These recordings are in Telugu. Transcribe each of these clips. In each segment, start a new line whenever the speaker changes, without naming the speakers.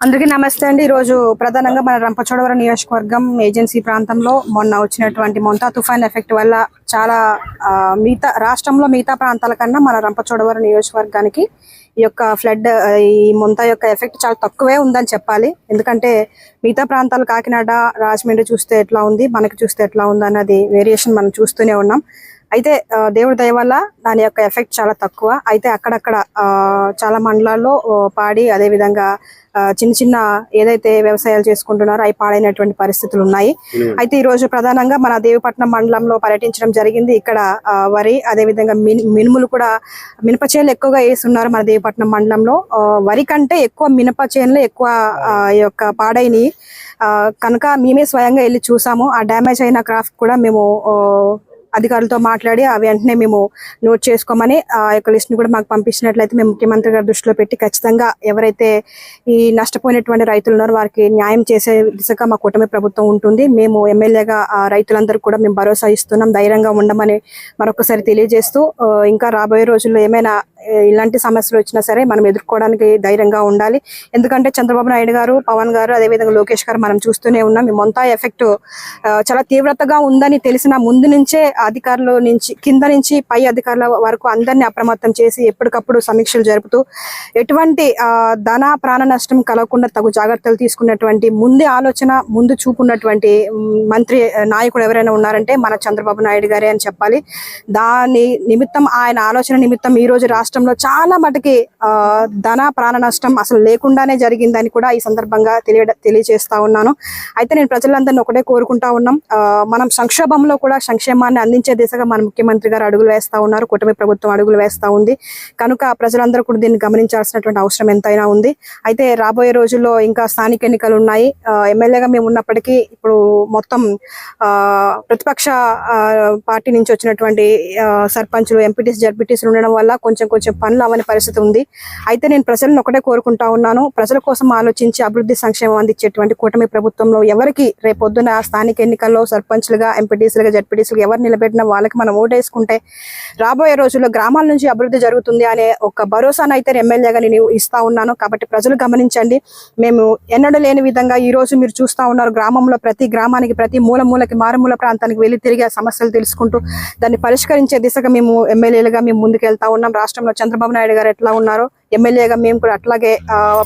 అందరికీ నమస్తే అండి. ఈరోజు ప్రధానంగా మన రంపచోడవరం నియోజకవర్గం ఏజెన్సీ ప్రాంతంలో మొన్న వచ్చినటువంటి మొంతా తుఫాన్ ఎఫెక్ట్ వల్ల చాలా మిగతా రాష్ట్రంలో మిగతా ప్రాంతాల కన్నా మన రంపచోడవరం నియోజకవర్గానికి ఈ యొక్క ఫ్లడ్ ఈ మొంతా యొక్క ఎఫెక్ట్ చాలా తక్కువే ఉందని చెప్పాలి. ఎందుకంటే మిగతా ప్రాంతాలు కాకినాడ, రాజమండ్రి చూస్తే ఎట్లా ఉంది, మనకి చూస్తే ఎట్లా ఉంది అన్నది వేరియేషన్ మనం చూస్తూనే ఉన్నాం. అయితే దేవుడి దయ వల్ల దాని యొక్క ఎఫెక్ట్ చాలా తక్కువ. అయితే అక్కడక్కడ చాలా మండలాల్లో పాడి అదేవిధంగా చిన్న చిన్న ఏదైతే వ్యవసాయాలు చేసుకుంటున్నారో అవి పాడైనటువంటి పరిస్థితులు ఉన్నాయి. అయితే ఈ రోజు ప్రధానంగా మన దేవిపట్నం మండలంలో పర్యటించడం జరిగింది. ఇక్కడ వరి అదేవిధంగా మినుములు కూడా మినప చేనులు ఎక్కువగా వేస్తున్నారు మన దేవిపట్నం మండలంలో. వరి కంటే ఎక్కువ మినప చేనులు ఎక్కువ ఈ యొక్క పాడైనవి కనుక మేమే స్వయంగా వెళ్ళి చూసాము. ఆ డ్యామేజ్ అయిన క్రాఫ్ట్ కూడా మేము అధికారులతో మాట్లాడి అవి వెంటనే మేము నోట్ చేసుకోమని ఆ యొక్క లిస్ట్ ని కూడా మాకు పంపించినట్లయితే మేము ముఖ్యమంత్రి గారి దృష్టిలో పెట్టి ఖచ్చితంగా ఎవరైతే ఈ నష్టపోయినటువంటి రైతులు ఉన్నారో వారికి న్యాయం చేసే దిశగా మా కూటమి ప్రభుత్వం ఉంటుంది. మేము ఎమ్మెల్యేగా రైతులందరూ కూడా మేము భరోసా ఇస్తున్నాం, ధైర్యంగా ఉండమని మరొకసారి తెలియజేస్తూ ఇంకా రాబోయే రోజుల్లో ఏమైనా ఇలాంటి సమస్యలు వచ్చినా సరే మనం ఎదుర్కోవడానికి ధైర్యంగా ఉండాలి. ఎందుకంటే చంద్రబాబు నాయుడు గారు, పవన్ గారు అదేవిధంగా లోకేష్ గారు మనం చూస్తూనే ఉన్నాం. ఈ మొంతా ఎఫెక్ట్ చాలా తీవ్రతగా ఉందని తెలిసిన ముందు నుంచే అధికారుల నుంచి కింద నుంచి పై అధికారుల వరకు అందరినీ అప్రమత్తం చేసి ఎప్పటికప్పుడు సమీక్షలు జరుపుతూ ఎటువంటి ధన ప్రాణ నష్టం కలగకుండా తగు జాగ్రత్తలు తీసుకున్నటువంటి ముందే ఆలోచన ముందు చూపున్నటువంటి మంత్రి నాయకుడు ఎవరైనా ఉన్నారంటే మన చంద్రబాబు నాయుడు గారే అని చెప్పాలి. దాని నిమిత్తం ఆయన ఆలోచన నిమిత్తం ఈ రోజు రాష్ట్రంలో చాలా మటుకి ధన ప్రాణ నష్టం అసలు లేకుండానే జరిగిందని కూడా ఈ సందర్భంగా తెలియజేస్తా ఉన్నాను. అయితే నేను ప్రజలందరినీ ఒకటే కోరుకుంటా ఉన్నాం, మనం సంక్షోభంలో కూడా సంక్షేమాన్ని అందించే దిశగా మన ముఖ్యమంత్రి గారు అడుగులు వేస్తా ఉన్నారు, కూటమి ప్రభుత్వం అడుగులు వేస్తా ఉంది. కనుక ప్రజలందరూ కూడా దీన్ని గమనించాల్సినటువంటి అవసరం ఎంతైనా ఉంది. అయితే రాబోయే రోజుల్లో ఇంకా స్థానిక ఎన్నికలు ఉన్నాయి. ఎమ్మెల్యేగా మేము ఉన్నప్పటికీ ఇప్పుడు మొత్తం ప్రతిపక్ష పార్టీ నుంచి వచ్చినటువంటి సర్పంచులు, ఎంపీటీస్, జడ్పీటీసీలు ఉండడం వల్ల కొంచెం పనులు అవని పరిస్థితి ఉంది. అయితే నేను ప్రజలను ఒకటే కోరుకుంటా ఉన్నాను, ప్రజల కోసం ఆలోచించి అభివృద్ధి సంక్షేమం అందించేటువంటి కూటమి ప్రభుత్వంలో ఎవరికి రేపొద్దున స్థానిక ఎన్నికల్లో సర్పంచ్లుగా, ఎంపీటీసీలుగా, జడ్పీటీసీలుగా ఎవరు నిలబెట్టిన వాళ్ళకి మనం ఓటేసుకుంటే రాబోయే రోజుల్లో గ్రామాల నుంచి అభివృద్ధి జరుగుతుంది అనే ఒక భరోసాను అయితే ఎమ్మెల్యేగా నేను ఇస్తా ఉన్నాను. కాబట్టి ప్రజలు గమనించండి, మేము ఎన్నడూ లేని విధంగా ఈ రోజు మీరు చూస్తా ఉన్నారు, గ్రామంలో ప్రతి గ్రామానికి ప్రతి మూలకి మారుమూల ప్రాంతానికి వెళ్ళి తిరిగి ఆ సమస్యలు తెలుసుకుంటూ దాన్ని పరిష్కరించే దిశగా మేము ఎమ్మెల్యేలుగా మేము ముందుకెళ్తా ఉన్నాం. రాష్ట్రంలో చంద్రబాబు నాయుడు గారు ఎట్లా ఉన్నారో ఎమ్మెల్యేగా మేము కూడా అట్లాగే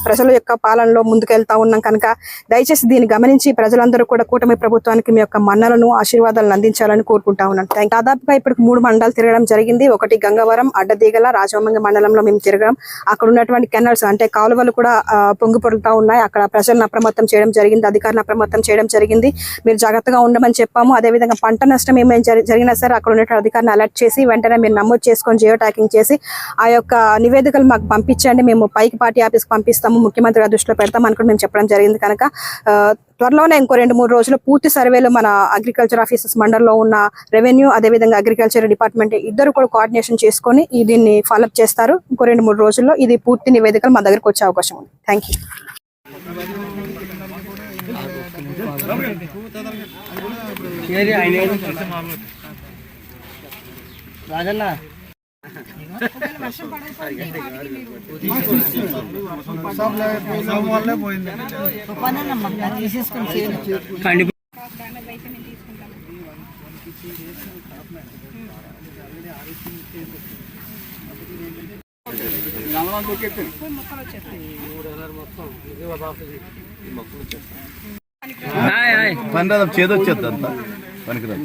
ప్రజల యొక్క పాలనలో ముందుకెళ్తా ఉన్నాం. కనుక దయచేసి దీన్ని గమనించి ప్రజలందరూ కూడా కూటమి ప్రభుత్వానికి మీ యొక్క మన్నలను, ఆశీర్వాదాలను అందించాలని కోరుకుంటా ఉన్నాను. దాదాపుగా ఇప్పుడు 3 మండలాలు తిరగడం జరిగింది. ఒకటి గంగవరం, అడ్డదీగల, రాజమండ్రి మండలంలో మేము తిరగడం, అక్కడ ఉన్నటువంటి కెనాల్స్ అంటే కాలువలు కూడా పొంగి పొరులుతా ఉన్నాయి. అక్కడ ప్రజలను అప్రమత్తం చేయడం జరిగింది, అధికారులను అప్రమత్తం చేయడం జరిగింది. మీరు జాగ్రత్తగా ఉండమని చెప్పాము. అదేవిధంగా పంట నష్టం ఏమైనా జరిగినా సరే అక్కడ ఉన్నటువంటి అధికారులను అలర్ట్ చేసి వెంటనే మీరు నమోదు చేసుకొని జియో ట్యాకింగ్ చేసి ఆ యొక్క నివేదికలు మాకు పంపించండి, మేము పైకి పార్టీ ఆఫీస్కి పంపిస్తాము, ముఖ్యమంత్రి గారి దృష్టిలో పెడతాం అని కూడా మేము చెప్పడం జరిగింది. కనుక త్వరలోనే ఇంకో 2-3 రోజులు పూర్తి సర్వేలు మన అగ్రికల్చర్ ఆఫీసర్స్ మండలంలో ఉన్న రెవెన్యూ అదేవిధంగా అగ్రికల్చర్ డిపార్ట్మెంట్ ఇద్దరు కూడా కోఆర్డినేషన్ చేసుకొని దీన్ని ఫాలోఅప్ చేస్తారు. ఇంకో 2-3 రోజుల్లో ఇది పూర్తి నివేదికలు మా దగ్గరకు వచ్చే అవకాశం ఉంది. Thank you.
పనిరాదు, చేదొచ్చేది అంతా పనికిరాదు.